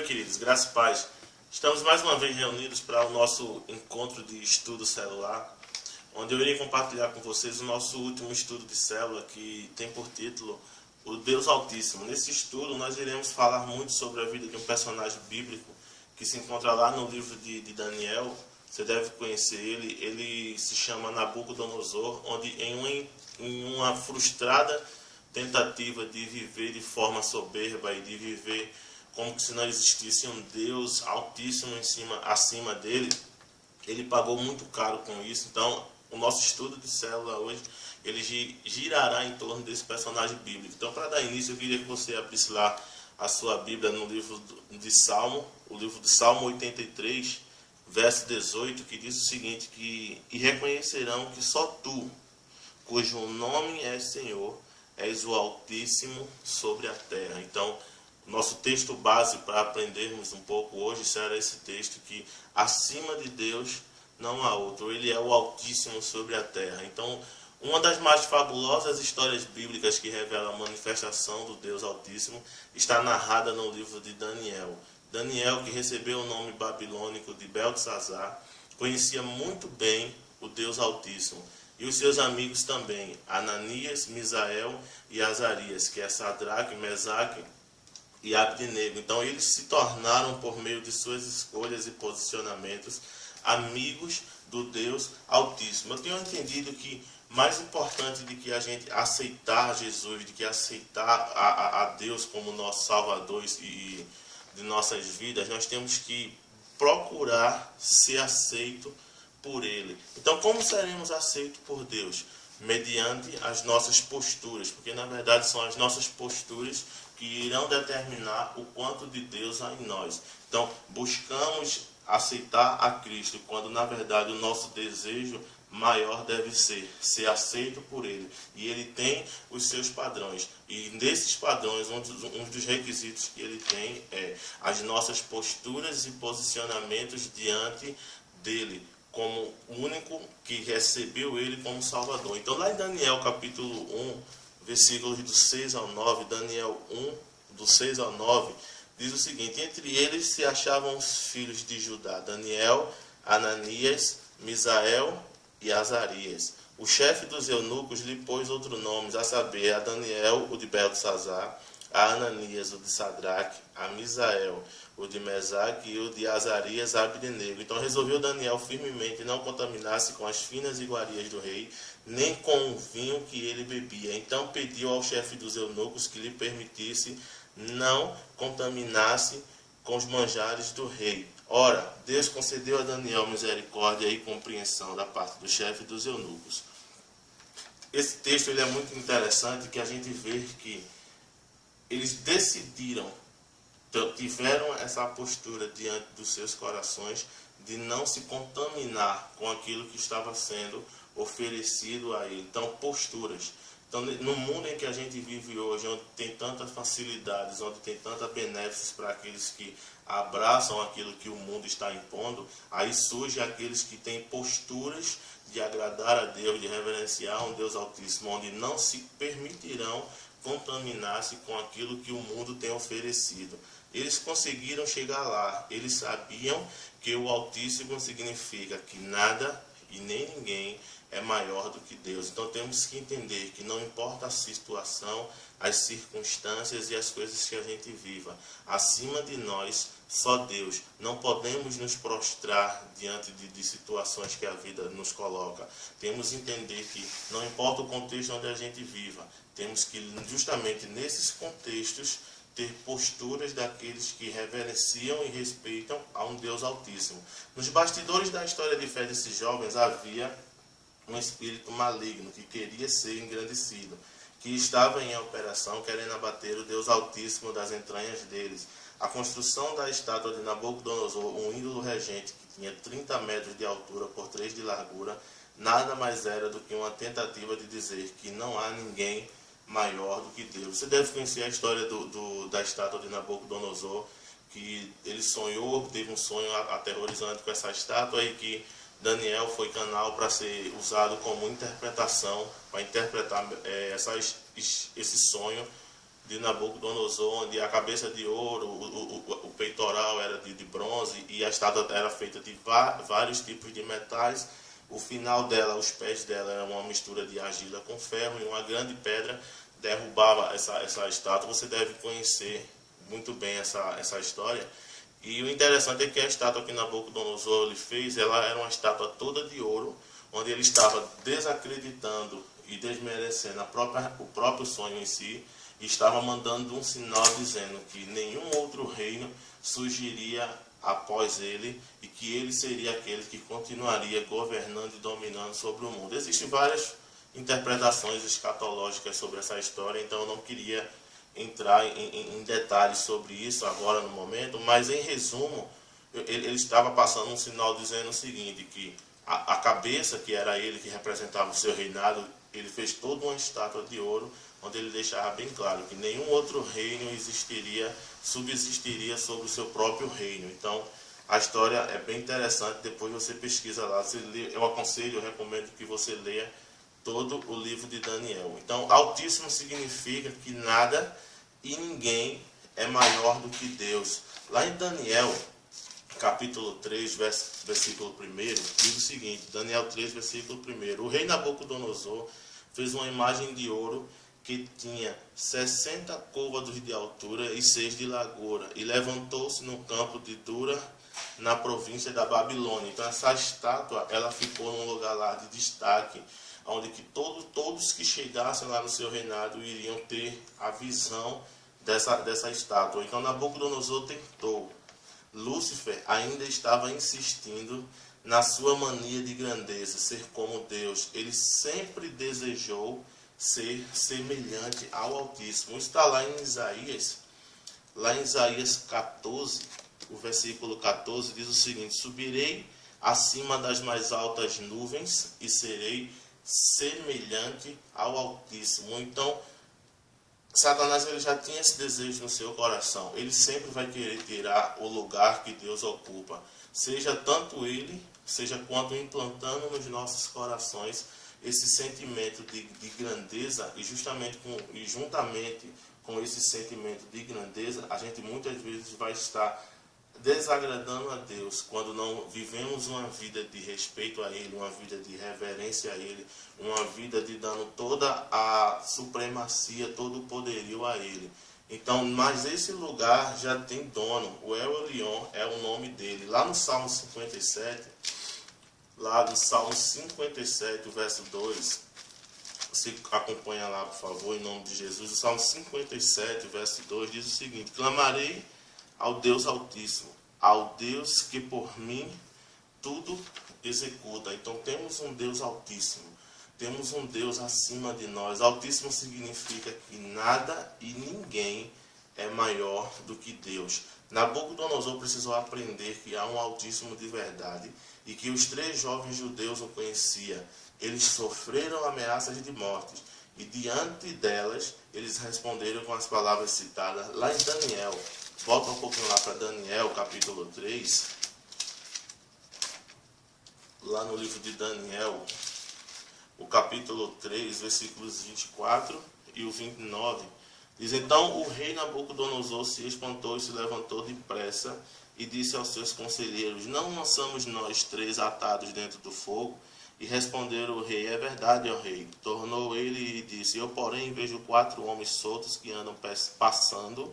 queridos, graças e paz. Estamos mais uma vez reunidos para o nosso encontro de estudo celular, onde eu irei compartilhar com vocês o nosso último estudo de célula, que tem por título O Deus Altíssimo. Nesse estudo nós iremos falar muito sobre a vida de um personagem bíblico que se encontra lá no livro de Daniel. Você deve conhecer ele. Ele se chama Nabucodonosor, onde em uma frustrada tentativa de viver de forma soberba e de viver como se não existisse um Deus altíssimo acima dele, ele pagou muito caro com isso. Então, o nosso estudo de célula hoje, ele girará em torno desse personagem bíblico. Então, para dar início, eu queria que você abrisse lá a sua Bíblia no livro de Salmo, o livro de Salmo 83, verso 18, que diz o seguinte, e reconhecerão que só tu, cujo nome é Senhor, és o Altíssimo sobre a terra. Então, nosso texto base para aprendermos um pouco hoje será esse texto, que acima de Deus não há outro. Ele é o Altíssimo sobre a terra. Então, uma das mais fabulosas histórias bíblicas que revela a manifestação do Deus Altíssimo está narrada no livro de Daniel. Daniel, que recebeu o nome babilônico de Beltesazar, conhecia muito bem o Deus Altíssimo. E os seus amigos também, Ananias, Misael e Azarias, que é Sadraque, Mesaque e Abdenego. Então eles se tornaram, por meio de suas escolhas e posicionamentos, amigos do Deus Altíssimo. Eu tenho entendido que mais importante do que a gente aceitar Jesus, do que aceitar a Deus como nosso Salvador e de nossas vidas, nós temos que procurar ser aceito por Ele. Então, como seremos aceitos por Deus? Mediante as nossas posturas, porque na verdade são as nossas posturas que irão determinar o quanto de Deus há em nós. Então, buscamos aceitar a Cristo, quando na verdade o nosso desejo maior deve ser aceito por Ele. E Ele tem os seus padrões. E nesses padrões, um dos requisitos que Ele tem é as nossas posturas e posicionamentos diante dEle, como o único que recebeu Ele como Salvador. Então lá em Daniel capítulo 1, versículos do 6 ao 9, Daniel 1, do 6 ao 9, diz o seguinte: entre eles se achavam os filhos de Judá, Daniel, Ananias, Misael e Azarias. O chefe dos eunucos lhe pôs outro nome, a saber, a Daniel, o de Beltesazar, a Ananias, o de Sadraque, a Misael, o de Mesaque e o de Azarias, Abdenego. Então resolveu Daniel firmemente não contaminar-se com as finas iguarias do rei, nem com o vinho que ele bebia. Então pediu ao chefe dos eunucos que lhe permitisse não contaminar-se com os manjares do rei. Ora, Deus concedeu a Daniel misericórdia e compreensão da parte do chefe dos eunucos. Esse texto ele é muito interessante, que a gente vê que eles decidiram, tiveram essa postura diante dos seus corações de não se contaminar com aquilo que estava sendo oferecido a ele. Então, posturas. Então, no mundo em que a gente vive hoje, onde tem tantas facilidades, onde tem tantos benefícios para aqueles que abraçam aquilo que o mundo está impondo, aí surge aqueles que têm posturas de agradar a Deus, de reverenciar um Deus Altíssimo, onde não se permitirão contaminar-se com aquilo que o mundo tem oferecido. Eles conseguiram chegar lá. Eles sabiam que o Altíssimo significa que nada e nem ninguém é maior do que Deus. Então temos que entender que não importa a situação, as circunstâncias e as coisas que a gente viva, acima de nós, só Deus. Não podemos nos prostrar diante de situações que a vida nos coloca. Temos que entender que não importa o contexto onde a gente viva, temos que justamente nesses contextos ter posturas daqueles que reverenciam e respeitam a um Deus Altíssimo. Nos bastidores da história de fé desses jovens havia um espírito maligno que queria ser engrandecido, que estava em operação querendo abater o Deus Altíssimo das entranhas deles. A construção da estátua de Nabucodonosor, um ídolo regente que tinha 30 metros de altura por 3 de largura, nada mais era do que uma tentativa de dizer que não há ninguém maior do que Deus. Você deve conhecer a história da estátua de Nabucodonosor, que ele sonhou, teve um sonho aterrorizante com essa estátua e que Daniel foi canal para ser usado como interpretação, para interpretar esse sonho de Nabucodonosor, onde a cabeça de ouro, o peitoral inicial era de bronze e a estátua era feita de vários tipos de metais. O final dela, os pés dela, era uma mistura de argila com ferro, e uma grande pedra derrubava essa estátua. Você deve conhecer muito bem essa história. E o interessante é que a estátua que Nabucodonosor lhe fez, ela era uma estátua toda de ouro, onde ele estava desacreditando e desmerecendo o próprio sonho em si, e estava mandando um sinal dizendo que nenhum outro reino surgiria após ele, e que ele seria aquele que continuaria governando e dominando sobre o mundo. Existem várias interpretações escatológicas sobre essa história, então eu não queria entrar em detalhes sobre isso agora no momento, mas em resumo, ele estava passando um sinal dizendo o seguinte, que a cabeça, que era ele, que representava o seu reinado, ele fez toda uma estátua de ouro, onde ele deixava bem claro que nenhum outro reino subsistiria sobre o seu próprio reino. Então, a história é bem interessante, depois você pesquisa lá, eu aconselho, eu recomendo que você leia todo o livro de Daniel. Então, Altíssimo significa que nada e ninguém é maior do que Deus. Lá em Daniel, capítulo 3, versículo 1, diz o seguinte, Daniel 3, versículo 1, o rei Nabucodonosor fez uma imagem de ouro que tinha 60 côvados de altura e 6 de largura, e levantou-se no campo de Dura, na província da Babilônia. Então essa estátua, ela ficou num lugar lá de destaque, onde que todos que chegassem lá no seu reinado iriam ter a visão dessa estátua. Então Nabucodonosor tentou. Lúcifer ainda estava insistindo na sua mania de grandeza, ser como Deus. Ele sempre desejou ser semelhante ao Altíssimo. Está lá em Isaías 14, o versículo 14 diz o seguinte, subirei acima das mais altas nuvens e serei semelhante ao Altíssimo. Então, Satanás, ele já tinha esse desejo no seu coração. Ele sempre vai querer tirar o lugar que Deus ocupa. Seja tanto ele, seja quanto implantando nos nossos corações esse sentimento de grandeza, e juntamente com esse sentimento de grandeza, a gente muitas vezes vai estar desagradando a Deus quando não vivemos uma vida de respeito a Ele, uma vida de reverência a Ele, uma vida de dando toda a supremacia, todo o poderio a Ele. Então, mas esse lugar já tem dono, o El Elyon é o nome dele. Lá no Salmo 57, o verso 2, você acompanha lá, por favor, em nome de Jesus. O Salmo 57, verso 2 diz o seguinte, clamarei ao Deus Altíssimo, ao Deus que por mim tudo executa. Então temos um Deus Altíssimo, temos um Deus acima de nós. Altíssimo significa que nada e ninguém é maior do que Deus. Nabucodonosor precisou aprender que há um Altíssimo de verdade e que os 3 jovens judeus o conheciam. Eles sofreram ameaças de morte e diante delas eles responderam com as palavras citadas lá em Daniel. Volta um pouquinho lá para Daniel, capítulo 3. Lá no livro de Daniel, o capítulo 3, versículos 24 e o 29. Diz, então o rei Nabucodonosor se espantou e se levantou depressa e disse aos seus conselheiros, não lançamos nós 3 atados dentro do fogo? E responderam o rei, é verdade, ó rei. Tornou ele e disse, eu porém vejo 4 homens soltos que andam passando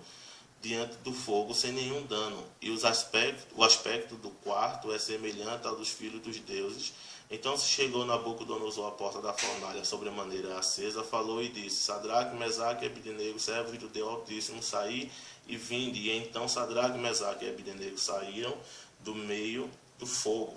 diante do fogo sem nenhum dano, e o aspecto do quarto é semelhante ao dos filhos dos deuses. Então se chegou Nabucodonosor à porta da fornalha sobremaneira acesa, falou e disse, Sadraque, Mesaque e Abdenego, servos do Deus Altíssimo, saí e vinde. E então Sadraque, Mesaque e Abdenego saíram do meio do fogo.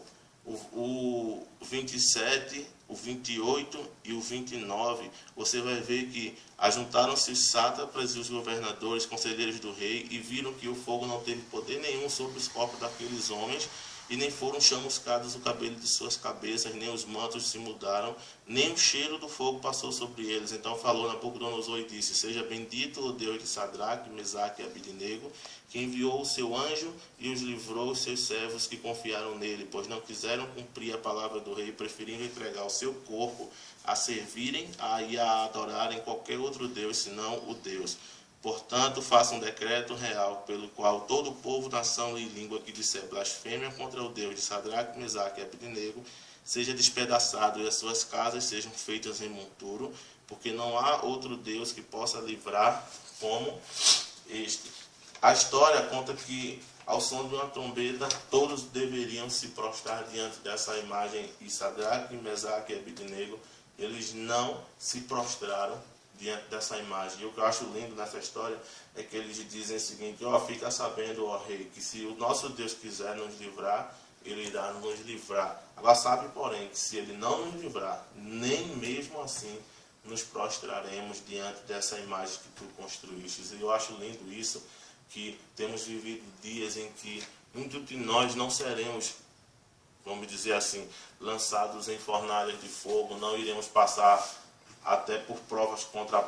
O 27, o 28 e o 29, você vai ver que ajuntaram-se os sátrapas e os governadores, conselheiros do rei, e viram que o fogo não teve poder nenhum sobre os corpos daqueles homens, e nem foram chamuscados o cabelo de suas cabeças, nem os mantos se mudaram, nem o cheiro do fogo passou sobre eles. Então falou Nabucodonosor e disse, seja bendito o Deus de Sadraque, Mesaque e Abdenego, que enviou o seu anjo e os livrou os seus servos que confiaram nele, pois não quiseram cumprir a palavra do rei, preferindo entregar o seu corpo a servirem e a adorarem qualquer outro Deus, senão o Deus Portanto, faça um decreto real, pelo qual todo o povo, nação e língua que disser blasfêmia contra o Deus de Sadraque, Mesaque e Abednego seja despedaçado e as suas casas sejam feitas em monturo, porque não há outro Deus que possa livrar como este. A história conta que, ao som de uma trombeta, todos deveriam se prostrar diante dessa imagem, e Sadraque, Mesaque e Abednego, eles não se prostraram diante dessa imagem. E o que eu acho lindo nessa história é que eles dizem o seguinte: fica sabendo, ó rei, que se o nosso Deus quiser nos livrar, ele irá nos livrar. Agora sabe, porém, que se ele não nos livrar, nem mesmo assim nos prostraremos diante dessa imagem que tu construíste. E eu acho lindo isso, que temos vivido dias em que muitos de nós não seremos, vamos dizer assim, lançados em fornalhas de fogo, não iremos passar até por provas contra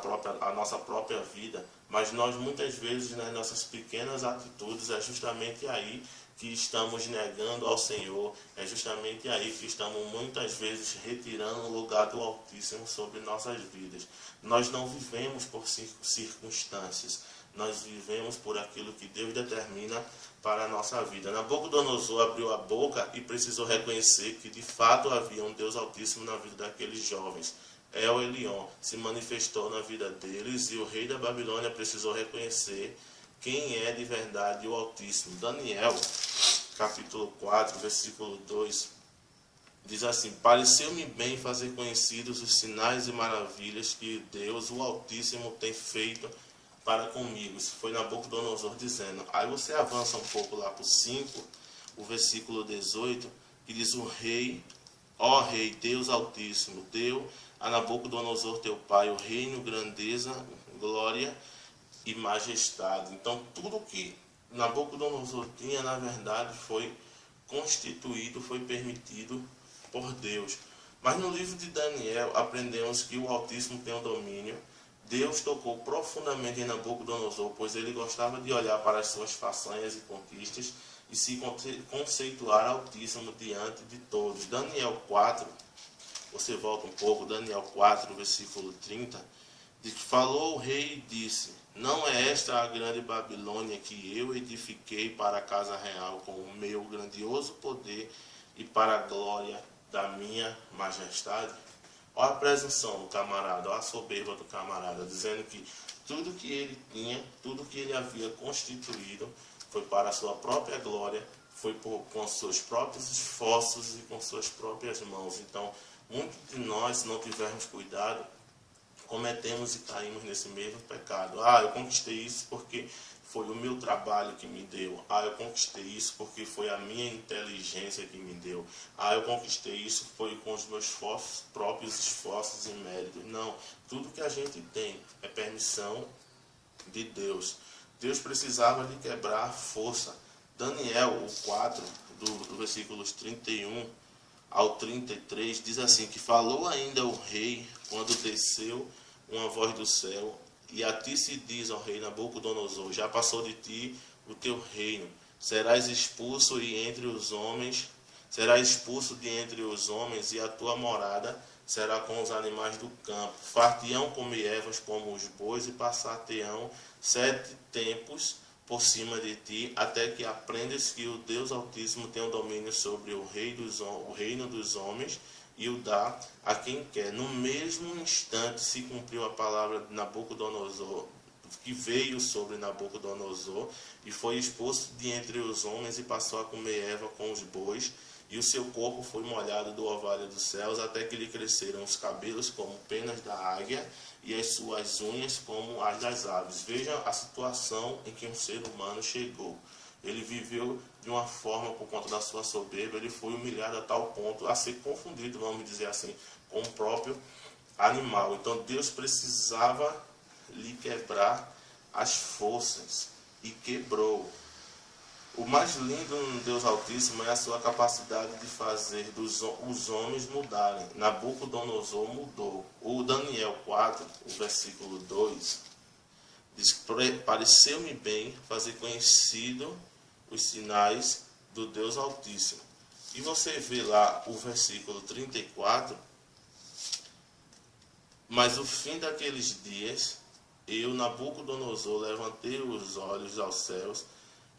a nossa própria vida, mas nós muitas vezes, nas nossas pequenas atitudes, é justamente aí que estamos negando ao Senhor, é justamente aí que estamos muitas vezes retirando o lugar do Altíssimo sobre nossas vidas. Nós não vivemos por circunstâncias, nós vivemos por aquilo que Deus determina para a nossa vida. Nabucodonosor abriu a boca e precisou reconhecer que de fato havia um Deus Altíssimo na vida daqueles jovens. El Elyon se manifestou na vida deles, e o rei da Babilônia precisou reconhecer quem é de verdade o Altíssimo. Daniel, capítulo 4, versículo 2, diz assim: pareceu-me bem fazer conhecidos os sinais e maravilhas que Deus, o Altíssimo, tem feito para comigo. Isso foi Nabucodonosor dizendo. Aí você avança um pouco lá para o 5, o versículo 18, que diz: o rei, ó rei, Deus Altíssimo, deu a Nabucodonosor teu pai o reino, grandeza, glória e majestade. Então tudo que Nabucodonosor tinha, na verdade, foi constituído, foi permitido por Deus. Mas no livro de Daniel aprendemos que o Altíssimo tem o domínio. Deus tocou profundamente em Nabucodonosor, pois ele gostava de olhar para as suas façanhas e conquistas e se conceituar Altíssimo diante de todos. Daniel 4, você volta um pouco, Daniel 4, versículo 30, diz que falou o rei e disse: não é esta a grande Babilônia que eu edifiquei para a casa real com o meu grandioso poder e para a glória da minha majestade? Olha a presunção do camarada, olha a soberba do camarada, dizendo que tudo que ele tinha, tudo que ele havia constituído, foi para a sua própria glória, foi com seus próprios esforços e com suas próprias mãos. Então, muitos de nós, se não tivermos cuidado, cometemos e caímos nesse mesmo pecado. Eu conquistei isso porque foi o meu trabalho que me deu. Eu conquistei isso porque foi a minha inteligência que me deu. Eu conquistei isso foi com os meus próprios esforços e méritos. Não, tudo que a gente tem é permissão de Deus. Deus precisava de quebrar a força. Daniel, o 4, do versículos 31 ao 33, diz assim, que falou ainda o rei quando desceu uma voz do céu: e a ti se diz, ó rei Nabucodonosor, já passou de ti o teu reino, serás expulso de entre os homens, e a tua morada será com os animais do campo. Far-te-ão comer ervas como os bois, e passar-te-ão 7 tempos por cima de ti, até que aprendas que o Deus Altíssimo tem o domínio sobre o reino dos homens, e o dá a quem quer. No mesmo instante se cumpriu a palavra de Nabucodonosor, que veio sobre Nabucodonosor, e foi expulso de entre os homens, e passou a comer erva com os bois, e o seu corpo foi molhado do orvalho dos céus, até que lhe cresceram os cabelos como penas da águia, e as suas unhas como as das aves. Veja a situação em que um ser humano chegou. Ele viveu de uma forma, por conta da sua soberba, ele foi humilhado a tal ponto a ser confundido, vamos dizer assim, com o próprio animal. Então Deus precisava lhe quebrar as forças, e quebrou. O mais lindo no Deus Altíssimo é a sua capacidade de fazer os homens mudarem. Nabucodonosor mudou. O Daniel 4, o versículo 2, diz: pareceu-me bem fazer conhecido os sinais do Deus Altíssimo. E você vê lá o versículo 34, mas o fim daqueles dias eu, Nabucodonosor, levantei os olhos aos céus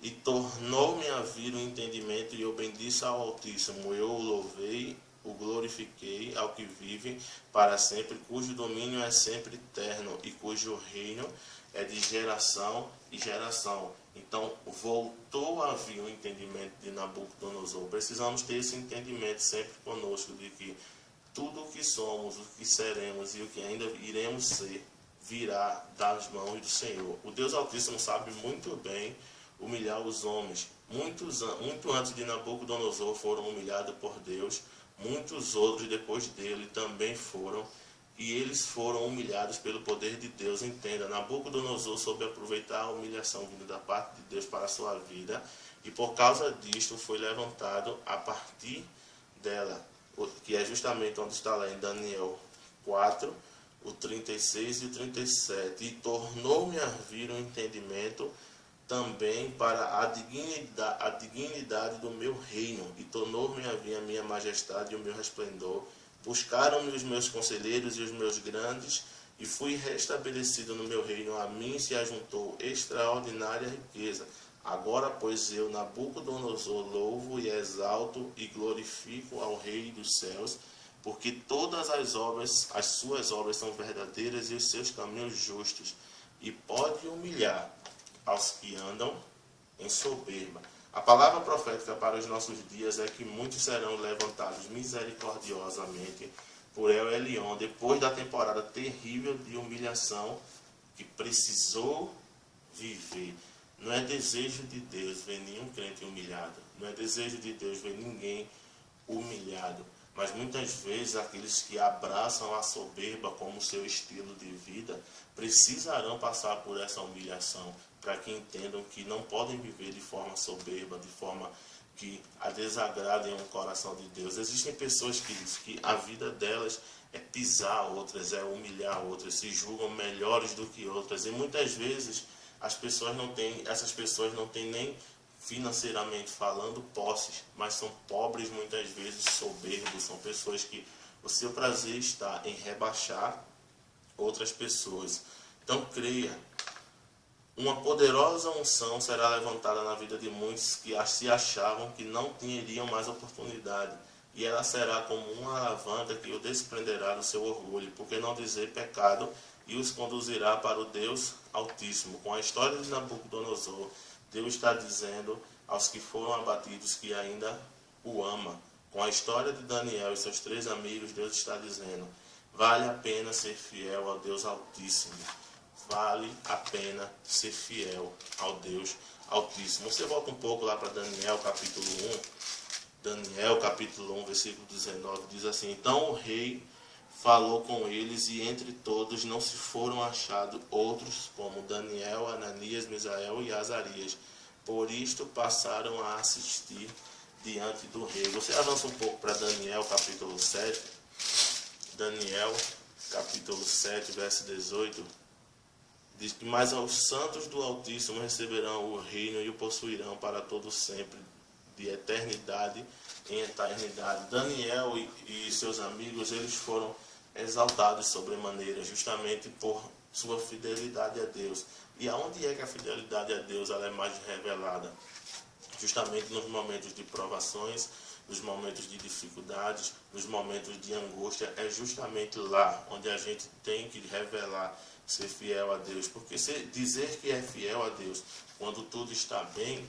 e tornou-me a vir o entendimento, e eu bendisse ao Altíssimo. Eu o louvei, o glorifiquei ao que vive para sempre, cujo domínio é sempre eterno e cujo reino é de geração e geração. Então, voltou a vir o entendimento de Nabucodonosor. Precisamos ter esse entendimento sempre conosco, de que tudo o que somos, o que seremos e o que ainda iremos ser, virá das mãos do Senhor. O Deus Altíssimo sabe muito bem humilhar os homens. Muito antes de Nabucodonosor foram humilhados por Deus. Muitos outros depois dele também foram. E eles foram humilhados pelo poder de Deus. Entenda, Nabucodonosor soube aproveitar a humilhação vinda da parte de Deus para a sua vida. E por causa disto foi levantado a partir dela, que é justamente onde está lá em Daniel 4, o 36 e o 37. E tornou-me a vir o entendimento também para a dignidade do meu reino, e tornou-me a vir a minha majestade e o meu resplendor. Buscaram-me os meus conselheiros e os meus grandes, e fui restabelecido no meu reino. A mim se ajuntou extraordinária riqueza. Agora, pois, eu, Nabucodonosor, louvo e exalto e glorifico ao Rei dos céus, porque todas as suas obras são verdadeiras e os seus caminhos justos, e pode humilhar aos que andam em soberba. A palavra profética para os nossos dias é que muitos serão levantados misericordiosamente por El Elyon, depois da temporada terrível de humilhação que precisou viver. Não é desejo de Deus ver nenhum crente humilhado. Não é desejo de Deus ver ninguém humilhado. Mas muitas vezes aqueles que abraçam a soberba como seu estilo de vida precisarão passar por essa humilhação, para que entendam que não podem viver de forma soberba, de forma que a desagradem o coração de Deus. Existem pessoas que dizem que a vida delas é pisar outras, é humilhar outras, se julgam melhores do que outras. E muitas vezes essas pessoas não têm nem financeiramente falando posses, mas são pobres, muitas vezes soberbos. São pessoas que o seu prazer está em rebaixar outras pessoas. Então creia, uma poderosa unção será levantada na vida de muitos que se achavam que não teriam mais oportunidade, e ela será como uma alavanca que o desprenderá do seu orgulho, porque não dizer pecado, e os conduzirá para o Deus Altíssimo. Com a história de Nabucodonosor, Deus está dizendo aos que foram abatidos que ainda o ama. Com a história de Daniel e seus 3 amigos, Deus está dizendo: vale a pena ser fiel ao Deus Altíssimo. Vale a pena ser fiel ao Deus Altíssimo. Você volta um pouco lá para Daniel capítulo 1. Daniel capítulo 1, versículo 19, diz assim: então o rei falou com eles, e entre todos não se foram achados outros como Daniel, Ananias, Misael e Azarias. Por isto passaram a assistir diante do rei. Você avança um pouco para Daniel capítulo 7. Daniel capítulo 7, verso 18. Diz que: mas aos santos do Altíssimo receberão o reino e o possuirão para todo sempre, de eternidade em eternidade. Daniel e seus amigos, eles foram exaltados sobremaneira, justamente por sua fidelidade a Deus. E aonde é que a fidelidade a Deus ela é mais revelada? Justamente nos momentos de provações, nos momentos de dificuldades, nos momentos de angústia. É justamente lá onde a gente tem que revelar, ser fiel a Deus. Porque dizer que é fiel a Deus quando tudo está bem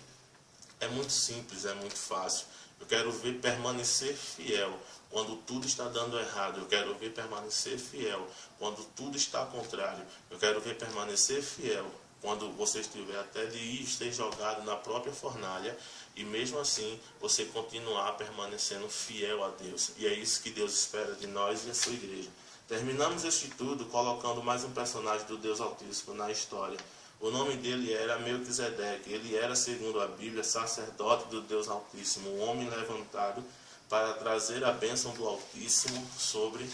é muito simples, é muito fácil. Eu quero ver permanecer fiel quando tudo está dando errado. Eu quero ver permanecer fiel quando tudo está contrário. Eu quero ver permanecer fiel quando você estiver até de ser jogado na própria fornalha, e mesmo assim você continuar permanecendo fiel a Deus. E é isso que Deus espera de nós e a sua igreja. Terminamos este estudo colocando mais um personagem do Deus Altíssimo na história. O nome dele era Melquisedeque. Ele era, segundo a Bíblia, sacerdote do Deus Altíssimo, um homem levantado para trazer a bênção do Altíssimo sobre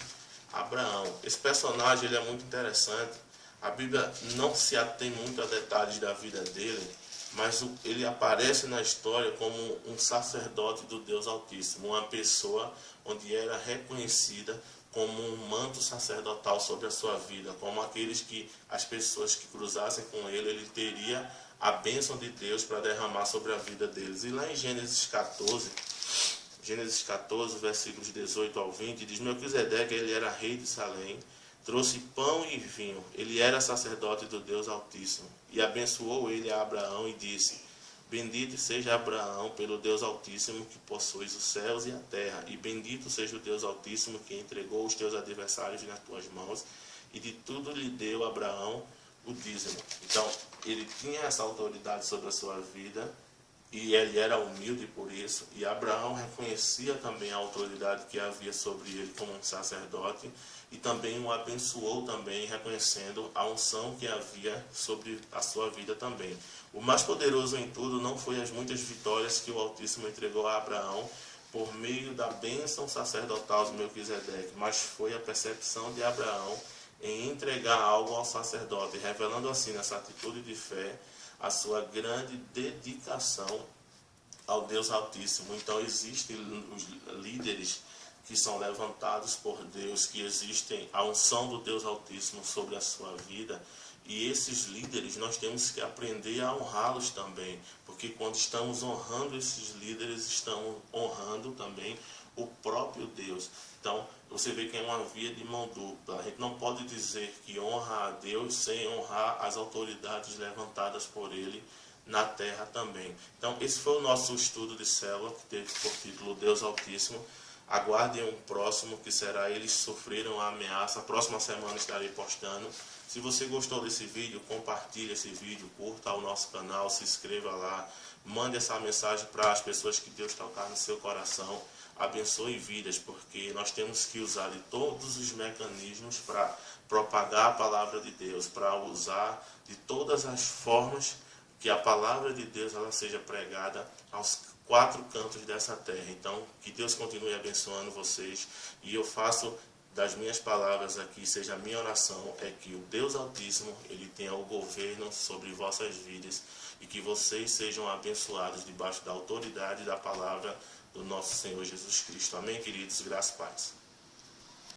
Abraão. Esse personagem ele é muito interessante. A Bíblia não se atém muito a detalhes da vida dele, mas ele aparece na história como um sacerdote do Deus Altíssimo, uma pessoa onde era reconhecida como um manto sacerdotal sobre a sua vida, como aqueles que as pessoas que cruzassem com ele teria a bênção de Deus para derramar sobre a vida deles. E lá em Gênesis 14, versículos 18 ao 20, diz: Melquisedeque, ele era rei de Salém, trouxe pão e vinho, ele era sacerdote do Deus Altíssimo, e abençoou ele a Abraão e disse: Bendito seja Abraão pelo Deus Altíssimo que possuis os céus e a terra, e bendito seja o Deus Altíssimo que entregou os teus adversários nas tuas mãos, e de tudo lhe deu Abraão o dízimo. Então, ele tinha essa autoridade sobre a sua vida, e ele era humilde por isso, e Abraão reconhecia também a autoridade que havia sobre ele como um sacerdote, e também o abençoou também, reconhecendo a unção que havia sobre a sua vida também. O mais poderoso em tudo não foi as muitas vitórias que o Altíssimo entregou a Abraão por meio da bênção sacerdotal de Melquisedeque, mas foi a percepção de Abraão em entregar algo ao sacerdote, revelando assim nessa atitude de fé a sua grande dedicação ao Deus Altíssimo. Então existem os líderes que são levantados por Deus, que existem a unção do Deus Altíssimo sobre a sua vida, e esses líderes nós temos que aprender a honrá-los também, porque quando estamos honrando esses líderes, estamos honrando também o próprio Deus. Então, você vê que é uma via de mão dupla. A gente não pode dizer que honra a Deus sem honrar as autoridades levantadas por Ele na terra também. Então, esse foi o nosso estudo de célula, que teve por título Deus Altíssimo. Aguardem um próximo, que será Eles Sofreram a Ameaça. A próxima semana estarei postando. Se você gostou desse vídeo, compartilhe esse vídeo, curta o nosso canal, se inscreva lá, mande essa mensagem para as pessoas que Deus tocar no seu coração. Abençoe vidas, porque nós temos que usar de todos os mecanismos para propagar a palavra de Deus, para usar de todas as formas que a palavra de Deus ela seja pregada aos quatro cantos dessa terra. Então, que Deus continue abençoando vocês, e eu faço das minhas palavras aqui, seja a minha oração, é que o Deus Altíssimo, Ele tenha o governo sobre vossas vidas, e que vocês sejam abençoados debaixo da autoridade da palavra do nosso Senhor Jesus Cristo. Amém, queridos? Graças e paz.